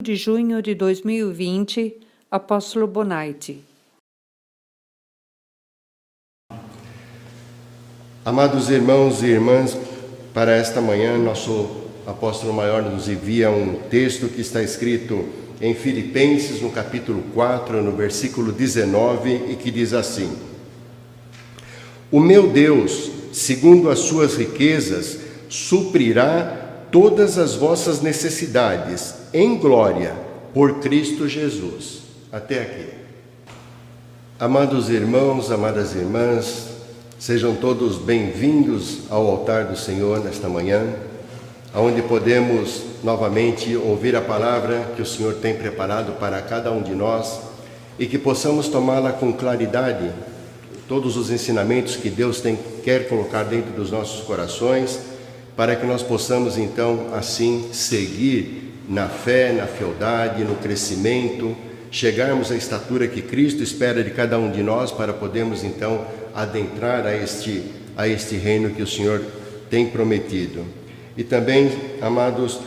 de junho de 2020, Apóstolo Bonaiti. Amados irmãos e irmãs, para esta manhã, nosso apóstolo maior nos envia um texto que está escrito em Filipenses, no capítulo 4, no versículo 19, e que diz assim: O meu Deus, segundo as suas riquezas, suprirá todas as vossas necessidades em glória por Cristo Jesus. Até aqui. Amados irmãos, amadas irmãs, sejam todos bem-vindos ao altar do Senhor nesta manhã, onde podemos novamente ouvir a palavra que o Senhor tem preparado para cada um de nós e que possamos tomá-la com claridade, todos os ensinamentos que Deus quer colocar dentro dos nossos corações, para que nós possamos então assim seguir na fé, na fieldade, no crescimento, chegarmos à estatura que Cristo espera de cada um de nós, para podermos então adentrar a este reino que o Senhor tem prometido. E também, amados,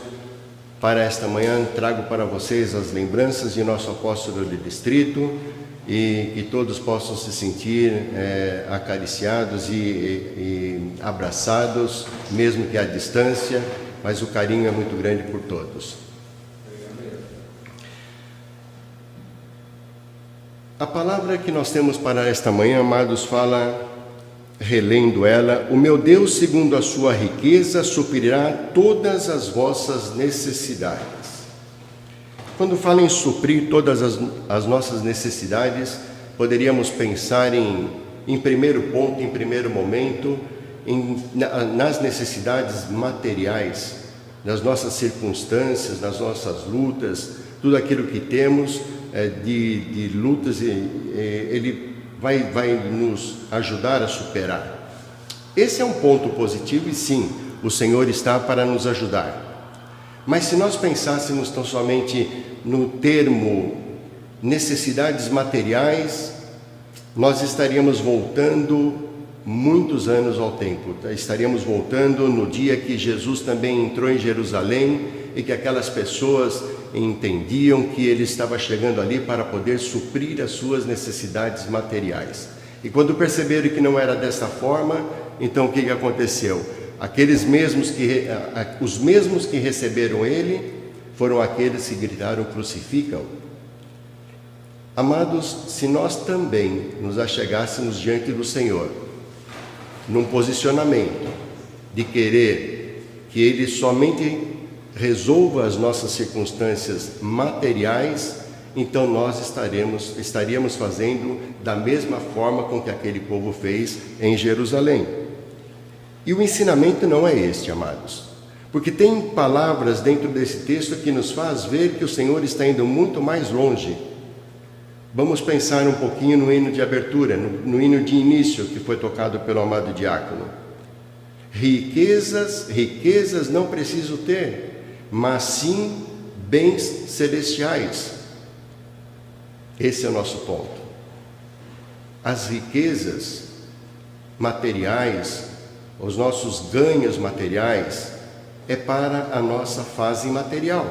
para esta manhã trago para vocês as lembranças de nosso apóstolo de distrito, e que todos possam se sentir acariciados e abraçados, mesmo que à distância, mas o carinho é muito grande por todos. A palavra que nós temos para esta manhã, amados, fala, relendo ela: o meu Deus, segundo a sua riqueza, suprirá todas as vossas necessidades. Quando fala em suprir todas as nossas necessidades, poderíamos pensar em primeiro ponto, em primeiro momento, nas necessidades materiais, nas nossas circunstâncias, nas nossas lutas, tudo aquilo que temos de lutas, Ele vai nos ajudar a superar. Esse é um ponto positivo e sim, o Senhor está para nos ajudar. Mas se nós pensássemos tão somente no termo necessidades materiais, nós estaríamos voltando muitos anos ao tempo. Estaríamos voltando no dia que Jesus também entrou em Jerusalém e que aquelas pessoas entendiam que ele estava chegando ali para poder suprir as suas necessidades materiais. E quando perceberam que não era dessa forma, então o que aconteceu? Os mesmos que receberam ele foram aqueles que gritaram: crucifica-o. Amados, se nós também nos achegássemos diante do Senhor, num posicionamento de querer que Ele somente resolva as nossas circunstâncias materiais, então nós estaríamos fazendo da mesma forma com que aquele povo fez em Jerusalém. E o ensinamento não é este, amados, porque tem palavras dentro desse texto que nos faz ver que o Senhor está indo muito mais longe. Vamos pensar um pouquinho no hino de abertura, no hino de início que foi tocado pelo amado diácono. Riquezas não preciso ter, mas sim bens celestiais. Esse é o nosso ponto. As riquezas materiais, os nossos ganhos materiais, é para a nossa fase material.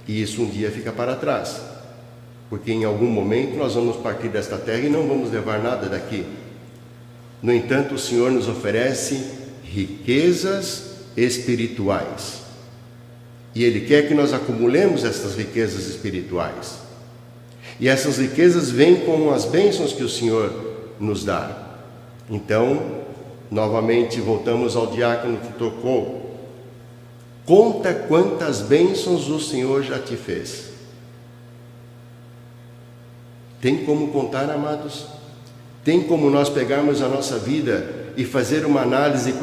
E isso um dia fica para trás. Porque em algum momento nós vamos partir desta terra e não vamos levar nada daqui. No entanto, o Senhor nos oferece riquezas espirituais. E Ele quer que nós acumulemos essas riquezas espirituais. E essas riquezas vêm com as bênçãos que o Senhor nos dá. Então, novamente voltamos ao diácono que tocou: conta quantas bênçãos o Senhor já te fez. Tem como contar, amados? Tem como nós pegarmos a nossa vida e fazer uma análise,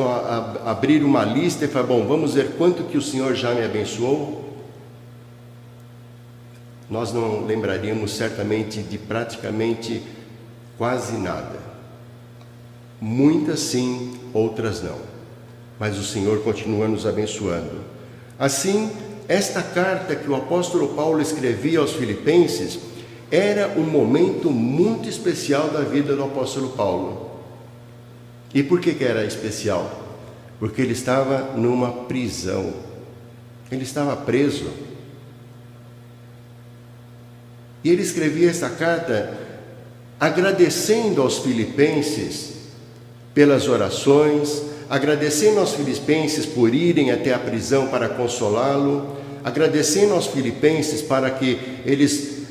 abrir uma lista e falar: bom, vamos ver quanto que o Senhor já me abençoou? Nós não lembraríamos certamente de praticamente quase nada. Muitas sim, outras não. Mas o Senhor continua nos abençoando. Assim, esta carta que o apóstolo Paulo escrevia aos Filipenses era um momento muito especial da vida do apóstolo Paulo. E por que era especial? Porque ele estava numa prisão. Ele estava preso. E ele escrevia essa carta agradecendo aos filipenses pelas orações, agradecendo aos filipenses por irem até a prisão para consolá-lo, agradecendo aos filipenses para que eles,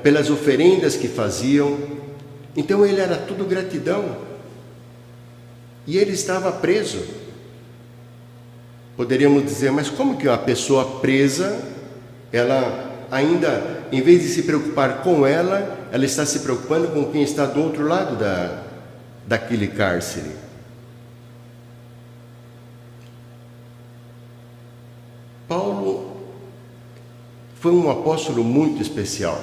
pelas oferendas que faziam. Então ele era tudo gratidão. E ele estava preso. Poderíamos dizer, mas como que uma pessoa presa, ela ainda, em vez de se preocupar com ela está se preocupando com quem está do outro lado daquele cárcere? Paulo foi um apóstolo muito especial.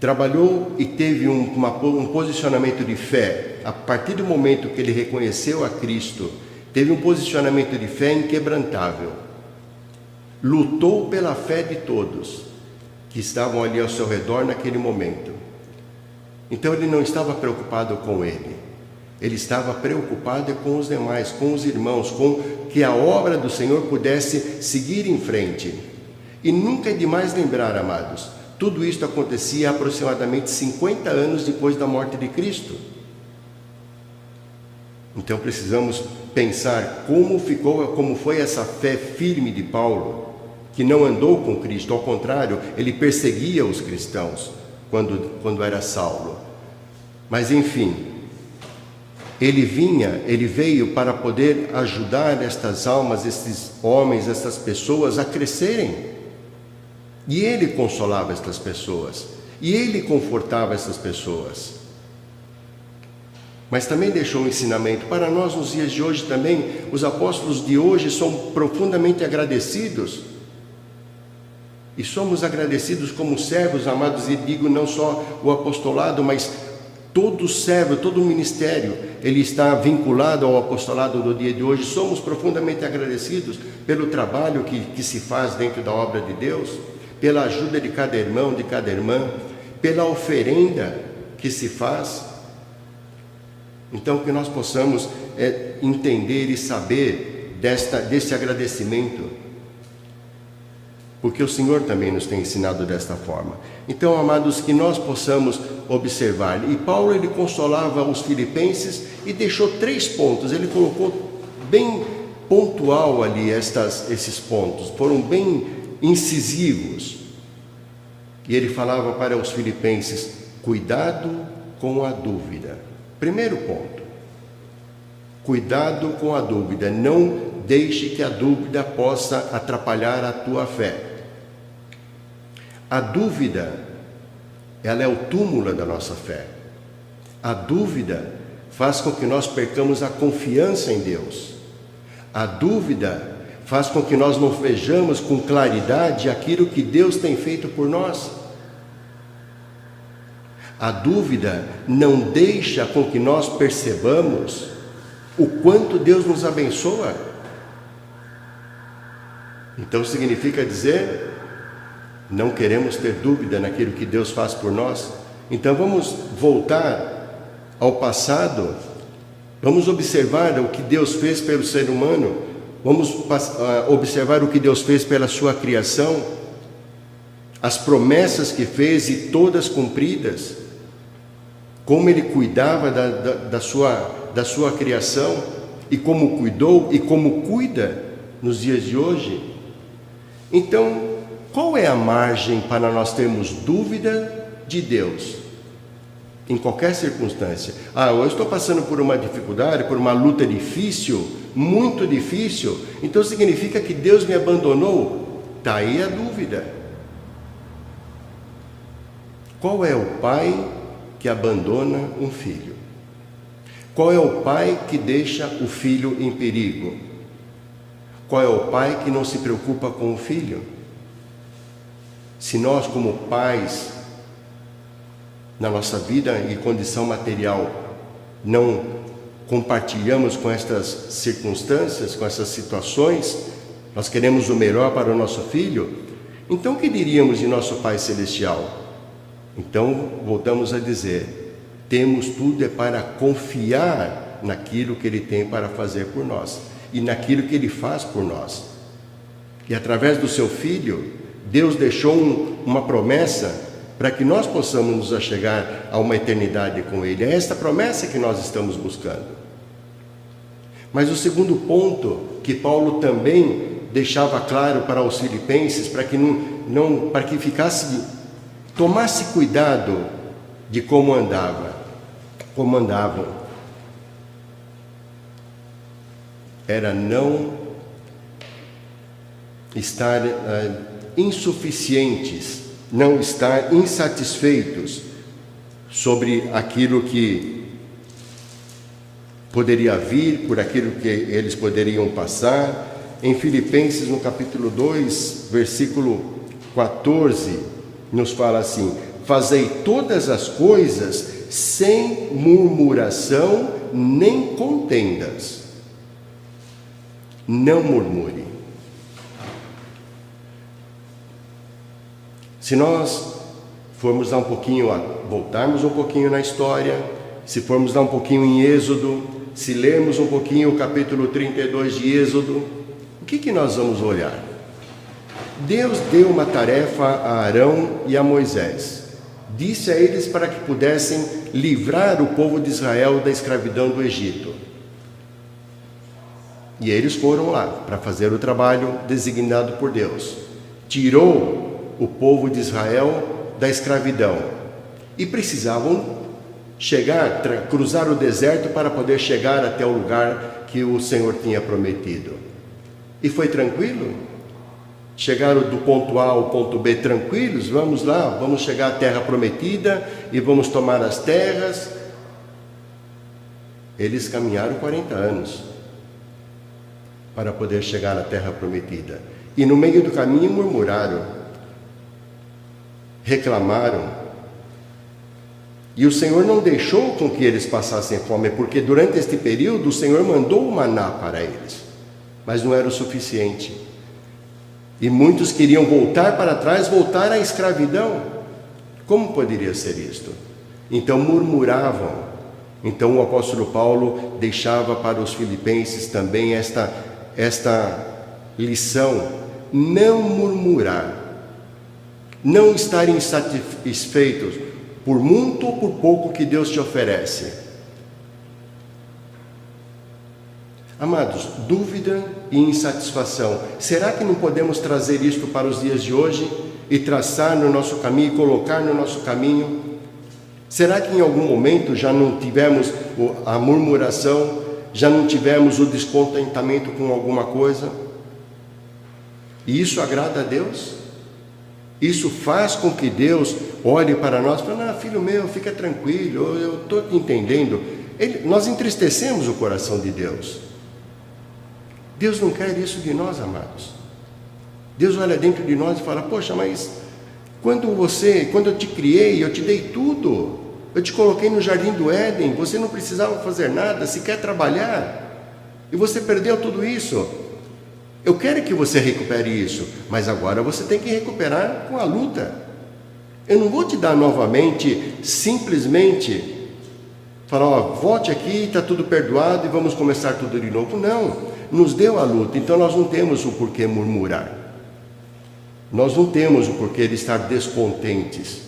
Trabalhou e teve um posicionamento de fé. A partir do momento que ele reconheceu a Cristo, teve um posicionamento de fé inquebrantável. Lutou pela fé de todos que estavam ali ao seu redor naquele momento. Então ele não estava preocupado com ele. Ele estava preocupado com os demais, com os irmãos, com que a obra do Senhor pudesse seguir em frente. E nunca é demais lembrar, amados, tudo isso acontecia aproximadamente 50 anos depois da morte de Cristo. Então precisamos pensar como foi essa fé firme de Paulo, que não andou com Cristo, ao contrário, ele perseguia os cristãos quando era Saulo. Mas enfim, ele veio para poder ajudar estas almas, estes homens, estas pessoas a crescerem. E ele consolava estas pessoas, e ele confortava essas pessoas. Mas também deixou um ensinamento para nós nos dias de hoje também. Os apóstolos de hoje são profundamente agradecidos. E somos agradecidos como servos, amados, e digo não só o apostolado, mas todo servo, todo ministério, ele está vinculado ao apostolado do dia de hoje. Somos profundamente agradecidos pelo trabalho que se faz dentro da obra de Deus, pela ajuda de cada irmão, de cada irmã, pela oferenda que se faz. Então que nós possamos entender e saber desse agradecimento, porque o Senhor também nos tem ensinado desta forma. Então, amados, que nós possamos observar. E Paulo, ele consolava os filipenses e deixou 3 pontos. Ele colocou bem pontual ali esses pontos, foram bem incisivos. E ele falava para os filipenses: cuidado com a dúvida. Primeiro ponto, cuidado com a dúvida. Não deixe que a dúvida possa atrapalhar a tua fé. A dúvida, ela é o túmulo da nossa fé. A dúvida faz com que nós percamos a confiança em Deus. A dúvida faz com que nós não vejamos com claridade aquilo que Deus tem feito por nós. A dúvida não deixa com que nós percebamos o quanto Deus nos abençoa. Então significa dizer, não queremos ter dúvida naquilo que Deus faz por nós. Então vamos voltar ao passado, vamos observar o que Deus fez pelo ser humano, vamos observar o que Deus fez pela sua criação, as promessas que fez e todas cumpridas, como Ele cuidava da sua criação, e como cuidou e como cuida nos dias de hoje. Então, qual é a margem para nós termos dúvida de Deus? Em qualquer circunstância. Eu estou passando por uma dificuldade, por uma luta difícil, muito difícil, então significa que Deus me abandonou? Está aí a dúvida. Qual é o pai que abandona um filho? Qual é o pai que deixa o filho em perigo? Qual é o pai que não se preocupa com o filho? Se nós, como pais, na nossa vida e condição material, não compartilhamos com estas circunstâncias, com essas situações, nós queremos o melhor para o nosso filho, então o que diríamos de nosso Pai Celestial? Então, voltamos a dizer, temos tudo para confiar naquilo que Ele tem para fazer por nós, e naquilo que Ele faz por nós. E através do Seu Filho, Deus deixou uma promessa para que nós possamos nos achegar a uma eternidade com Ele. É esta promessa que nós estamos buscando. Mas o segundo ponto que Paulo também deixava claro para os filipenses, para que tomasse cuidado de como andavam, era não estar insuficientes, não estar insatisfeitos sobre aquilo que poderia vir, por aquilo que eles poderiam passar. Em Filipenses, no capítulo 2, versículo 14, nos fala assim: fazei todas as coisas sem murmuração nem contendas. Não murmure. Se nós formos dar voltarmos um pouquinho na história, se formos dar um pouquinho em Êxodo, se lermos um pouquinho o capítulo 32 de Êxodo, o que nós vamos olhar? Deus deu uma tarefa a Arão e a Moisés. Disse a eles para que pudessem livrar o povo de Israel da escravidão do Egito. E eles foram lá para fazer o trabalho designado por Deus. Tirou o povo de Israel da escravidão e precisavam cruzar o deserto para poder chegar até o lugar que o Senhor tinha prometido. E foi tranquilo? Chegaram do ponto A ao ponto B tranquilos? Vamos lá, vamos chegar à terra prometida e vamos tomar as terras. Eles caminharam 40 anos para poder chegar à terra prometida. E no meio do caminho murmuraram, reclamaram. E o Senhor não deixou com que eles passassem fome, porque durante este período o Senhor mandou o maná para eles, mas não era o suficiente. E muitos queriam voltar para trás, voltar à escravidão. Como poderia ser isto? Então murmuravam. Então o apóstolo Paulo deixava para os filipenses também esta lição: não murmurar, não estar insatisfeitos por muito ou por pouco que Deus te oferece. Amados, dúvida e insatisfação, será que não podemos trazer isto para os dias de hoje e traçar no nosso caminho, e colocar no nosso caminho? Será que em algum momento já não tivemos a murmuração, já não tivemos o descontentamento com alguma coisa? E isso agrada a Deus? Isso faz com que Deus olhe para nós e fale: não, filho meu, fica tranquilo, eu estou te entendendo. Nós entristecemos o coração de Deus. Deus não quer isso de nós, amados. Deus olha dentro de nós e fala: poxa, mas quando eu te criei, eu te dei tudo. Eu te coloquei no jardim do Éden, você não precisava fazer nada, sequer trabalhar. E você perdeu tudo isso. Eu quero que você recupere isso, mas agora você tem que recuperar com a luta. Eu não vou te dar novamente, simplesmente falar: volte aqui, está tudo perdoado e vamos começar tudo de novo. Não, nos deu a luta, então nós não temos o porquê murmurar. Nós não temos o porquê de estar descontentes,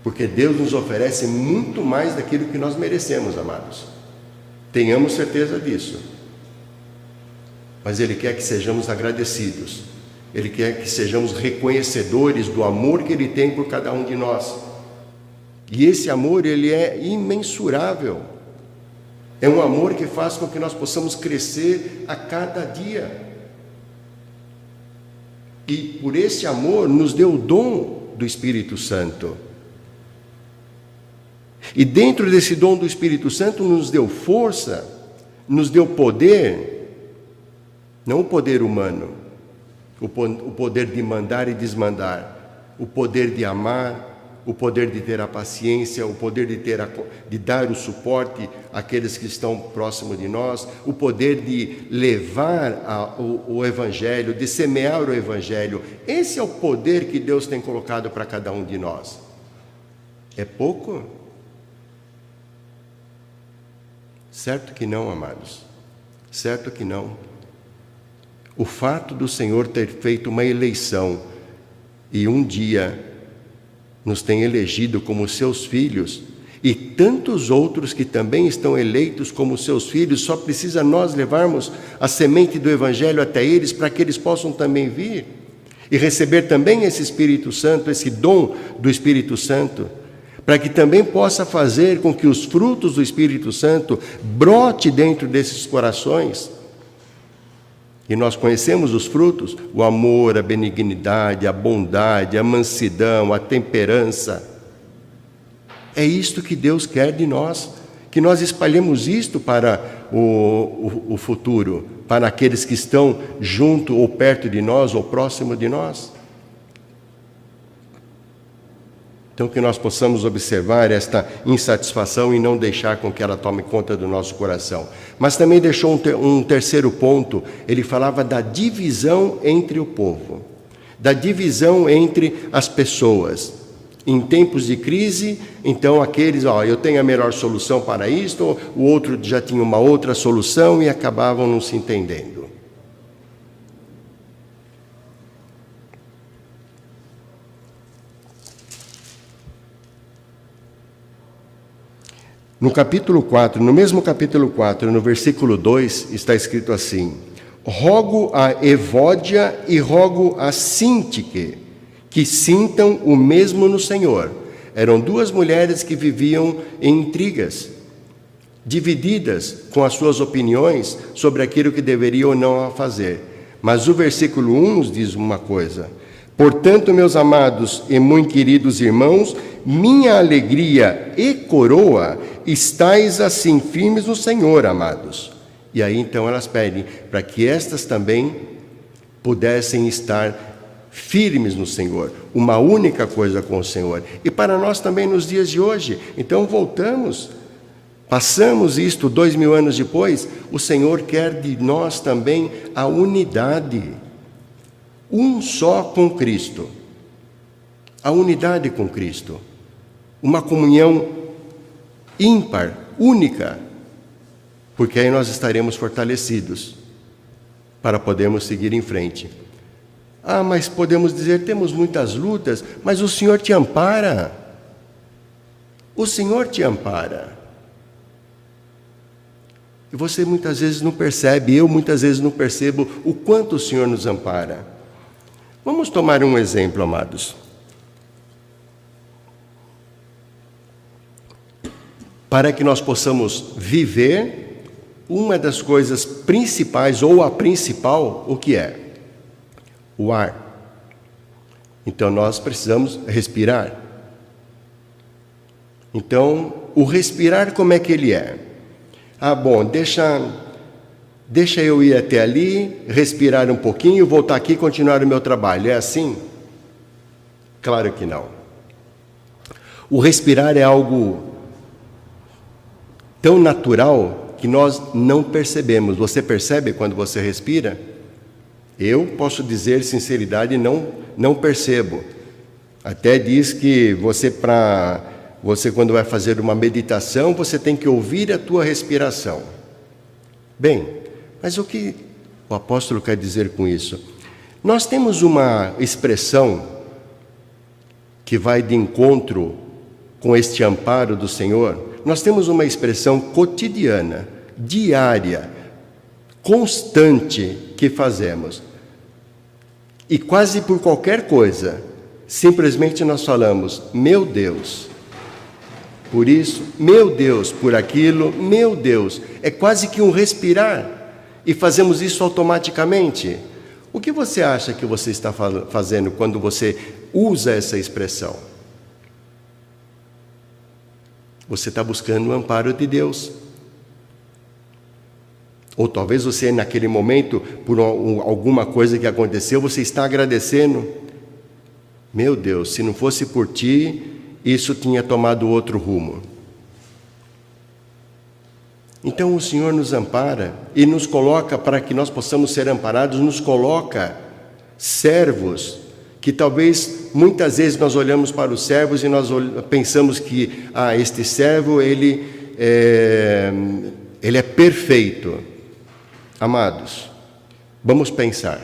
porque Deus nos oferece muito mais daquilo que nós merecemos, amados. Tenhamos certeza disso. Mas Ele quer que sejamos agradecidos. Ele quer que sejamos reconhecedores do amor que Ele tem por cada um de nós. E esse amor, ele é imensurável. É um amor que faz com que nós possamos crescer a cada dia. E por esse amor nos deu o dom do Espírito Santo. E dentro desse dom do Espírito Santo nos deu força, nos deu poder. Não o poder humano, o poder de mandar e desmandar, o poder de amar, o poder de ter a paciência, o poder de dar o suporte àqueles que estão próximos de nós, o poder de levar o Evangelho, de semear o Evangelho. Esse é o poder que Deus tem colocado para cada um de nós. É pouco? Certo que não, amados. Certo que não. O fato do Senhor ter feito uma eleição e um dia nos tem elegido como seus filhos, e tantos outros que também estão eleitos como seus filhos, só precisa nós levarmos a semente do Evangelho até eles, para que eles possam também vir e receber também esse Espírito Santo, esse dom do Espírito Santo, para que também possa fazer com que os frutos do Espírito Santo brote dentro desses corações. E nós conhecemos os frutos: o amor, a benignidade, a bondade, a mansidão, a temperança. É isto que Deus quer de nós, que nós espalhemos isto para o futuro, para aqueles que estão junto ou perto de nós ou próximo de nós. Então, que nós possamos observar esta insatisfação e não deixar com que ela tome conta do nosso coração. Mas também deixou um terceiro ponto. Ele falava da divisão entre o povo, da divisão entre as pessoas. Em tempos de crise, então aqueles, eu tenho a melhor solução para isto, o outro já tinha uma outra solução e acabavam não se entendendo. No capítulo 4, no mesmo capítulo 4, no versículo 2, está escrito assim: rogo a Evódia e rogo a Sintique que sintam o mesmo no Senhor. Eram duas mulheres que viviam em intrigas, divididas com as suas opiniões sobre aquilo que deveriam ou não fazer. Mas o versículo 1 nos diz uma coisa: portanto, meus amados e muito queridos irmãos, minha alegria e coroa, estais assim firmes no Senhor, amados. E aí então elas pedem para que estas também pudessem estar firmes no Senhor, uma única coisa com o Senhor. E para nós também nos dias de hoje. Então voltamos, passamos isto 2000 anos depois, o Senhor quer de nós também a unidade, um só com Cristo, a unidade com Cristo, uma comunhão ímpar, única, porque aí nós estaremos fortalecidos para podermos seguir em frente. Mas podemos dizer, temos muitas lutas, mas o Senhor te ampara. O Senhor te ampara. E você muitas vezes não percebe, eu muitas vezes não percebo o quanto o Senhor nos ampara. Vamos tomar um exemplo, amados. Para que nós possamos viver, uma das coisas principais, ou a principal, o que é? O ar. Então nós precisamos respirar. Então, o respirar, como é que ele é? Deixa eu ir até ali, respirar um pouquinho, voltar aqui e continuar o meu trabalho. É assim? Claro que não. O respirar é algo tão natural que nós não percebemos. Você percebe quando você respira? Eu posso dizer sinceridade, não percebo. Até diz que você quando vai fazer uma meditação, você tem que ouvir a tua respiração. Bem, mas o que o apóstolo quer dizer com isso? Nós temos uma expressão que vai de encontro com este amparo do Senhor. Nós temos uma expressão cotidiana, diária, constante que fazemos. E quase por qualquer coisa, simplesmente nós falamos, meu Deus, por isso, meu Deus, por aquilo, meu Deus. É quase que um respirar. E fazemos isso automaticamente. O que você acha que você está fazendo quando você usa essa expressão? Você está buscando o amparo de Deus. Ou talvez você, naquele momento, por alguma coisa que aconteceu, você está agradecendo. Meu Deus, se não fosse por ti, isso tinha tomado outro rumo. Então o Senhor nos ampara e nos coloca, para que nós possamos ser amparados, nos coloca servos, que talvez muitas vezes nós olhamos para os servos e nós pensamos que este servo ele é perfeito. Amados, vamos pensar.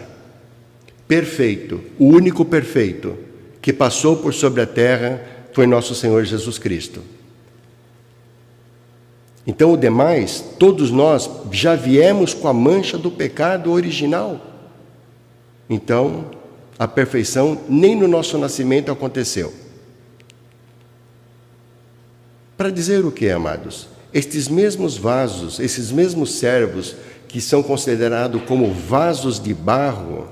Perfeito, o único perfeito que passou por sobre a terra foi nosso Senhor Jesus Cristo. Então, o demais, todos nós já viemos com a mancha do pecado original. Então, a perfeição nem no nosso nascimento aconteceu. Para dizer o que, amados? Estes mesmos vasos, esses mesmos servos que são considerados como vasos de barro,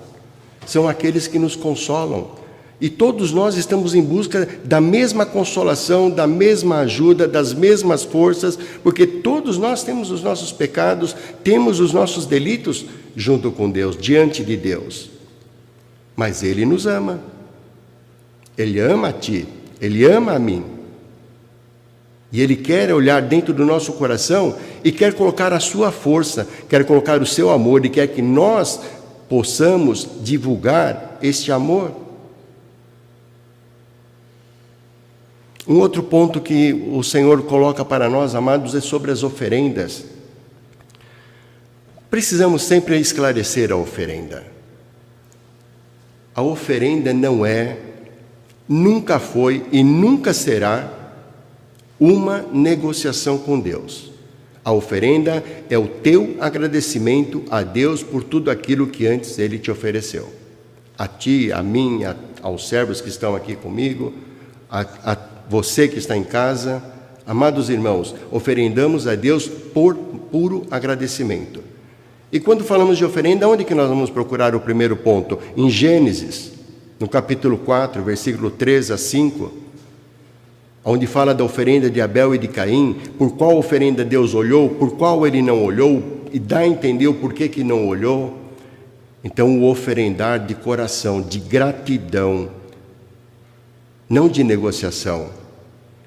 são aqueles que nos consolam. E todos nós estamos em busca da mesma consolação, da mesma ajuda, das mesmas forças, porque todos nós temos os nossos pecados, temos os nossos delitos junto com Deus, diante de Deus. Mas Ele nos ama. Ele ama a ti, Ele ama a mim. E Ele quer olhar dentro do nosso coração e quer colocar a sua força, quer colocar o seu amor e quer que nós possamos divulgar este amor. Um outro ponto que o Senhor coloca para nós, amados, é sobre as oferendas. Precisamos sempre esclarecer a oferenda. A oferenda não é, nunca foi e nunca será uma negociação com Deus. A oferenda é o teu agradecimento a Deus por tudo aquilo que antes Ele te ofereceu. A ti, a mim, aos servos que estão aqui comigo, a você que está em casa. Amados irmãos, oferendamos a Deus por puro agradecimento. E quando falamos de oferenda, onde que nós vamos procurar o primeiro ponto? Em Gênesis, no capítulo 4, versículo 3 a 5, onde fala da oferenda de Abel e de Caim, por qual oferenda Deus olhou, por qual Ele não olhou, e dá a entender o porquê que não olhou. Então, o oferendar de coração, de gratidão, não de negociação.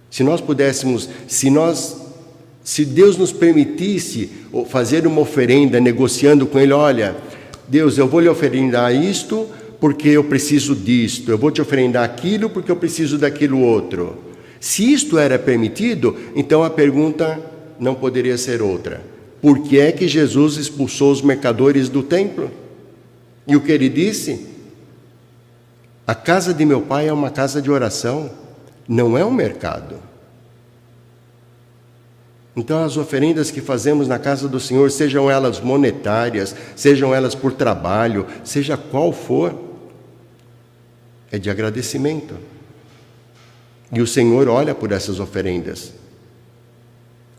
Se nós pudéssemos, se Deus nos permitisse fazer uma oferenda negociando com Ele, olha, Deus, eu vou lhe oferendar isto porque eu preciso disto, eu vou te oferendar aquilo porque eu preciso daquilo outro. Se isto era permitido, então a pergunta não poderia ser outra. Por que é que Jesus expulsou os mercadores do templo? E o que Ele disse? A casa de meu Pai é uma casa de oração, não é um mercado. Então, as oferendas que fazemos na casa do Senhor, sejam elas monetárias, sejam elas por trabalho, seja qual for, é de agradecimento. E o Senhor olha por essas oferendas,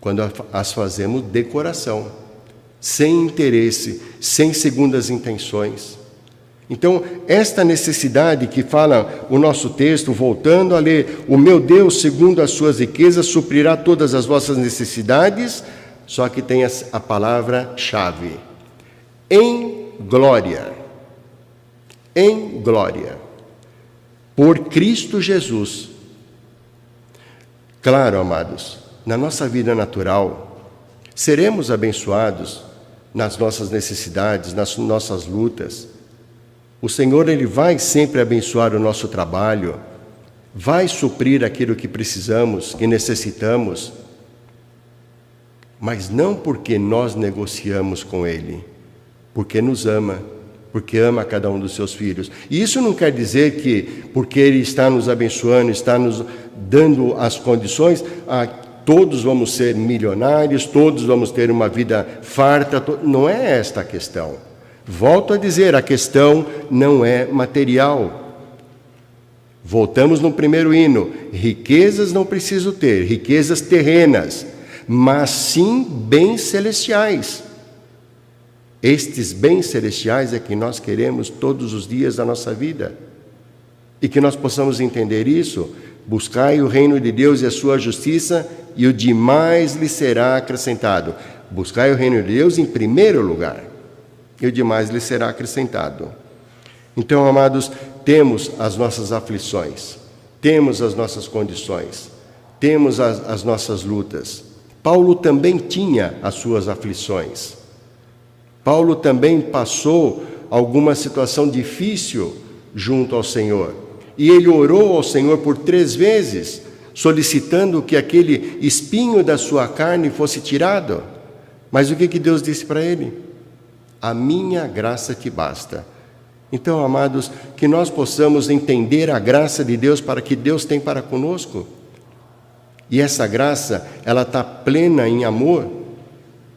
quando as fazemos de coração, sem interesse, sem segundas intenções. Então, esta necessidade que fala o nosso texto, voltando a ler, o meu Deus, segundo as suas riquezas, suprirá todas as vossas necessidades, só que tem a palavra-chave, em glória, por Cristo Jesus. Claro, amados, na nossa vida natural, seremos abençoados nas nossas necessidades, nas nossas lutas. O Senhor, Ele vai sempre abençoar o nosso trabalho, vai suprir aquilo que precisamos, que necessitamos, mas não porque nós negociamos com Ele, porque nos ama, porque ama cada um dos seus filhos. E isso não quer dizer que, porque Ele está nos abençoando, está nos dando as condições, todos vamos ser milionários, todos vamos ter uma vida farta, não é esta a questão. Volto a dizer, a questão não é material. Voltamos no primeiro hino, riquezas não preciso ter, riquezas terrenas, mas sim bens celestiais. Estes bens celestiais é que nós queremos todos os dias da nossa vida. E que nós possamos entender isso, buscai o reino de Deus e a sua justiça, e o demais lhe será acrescentado. Buscai o reino de Deus em primeiro lugar, e o demais lhe será acrescentado. Então, amados, temos as nossas aflições, temos as nossas condições, temos as nossas lutas. Paulo também tinha as suas aflições. Paulo também passou alguma situação difícil junto ao Senhor. E ele orou ao Senhor por 3 vezes, solicitando que aquele espinho da sua carne fosse tirado. Mas o que Deus disse para ele? A minha graça te basta. Então, amados, que nós possamos entender a graça de Deus para que Deus tem para conosco. E essa graça, ela está plena em amor.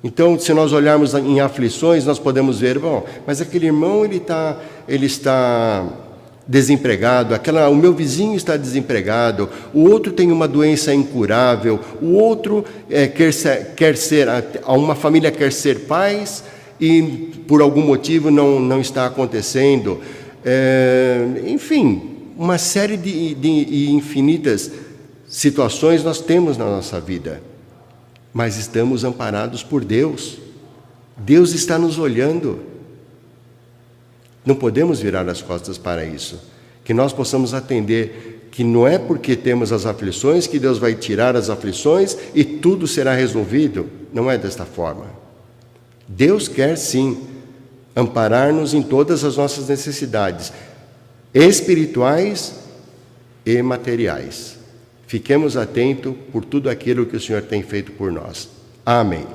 Então, se nós olharmos em aflições, nós podemos ver, bom, mas aquele irmão, ele está desempregado, o meu vizinho está desempregado, o outro tem uma doença incurável, o outro uma família quer ser pais e por algum motivo não está acontecendo. Enfim, uma série de infinitas situações nós temos na nossa vida, mas estamos amparados por Deus. Deus está nos olhando. Não podemos virar as costas para isso. Que nós possamos atender que não é porque temos as aflições que Deus vai tirar as aflições e tudo será resolvido. Não é desta forma. Deus quer sim amparar-nos em todas as nossas necessidades, espirituais e materiais. Fiquemos atentos por tudo aquilo que o Senhor tem feito por nós. Amém.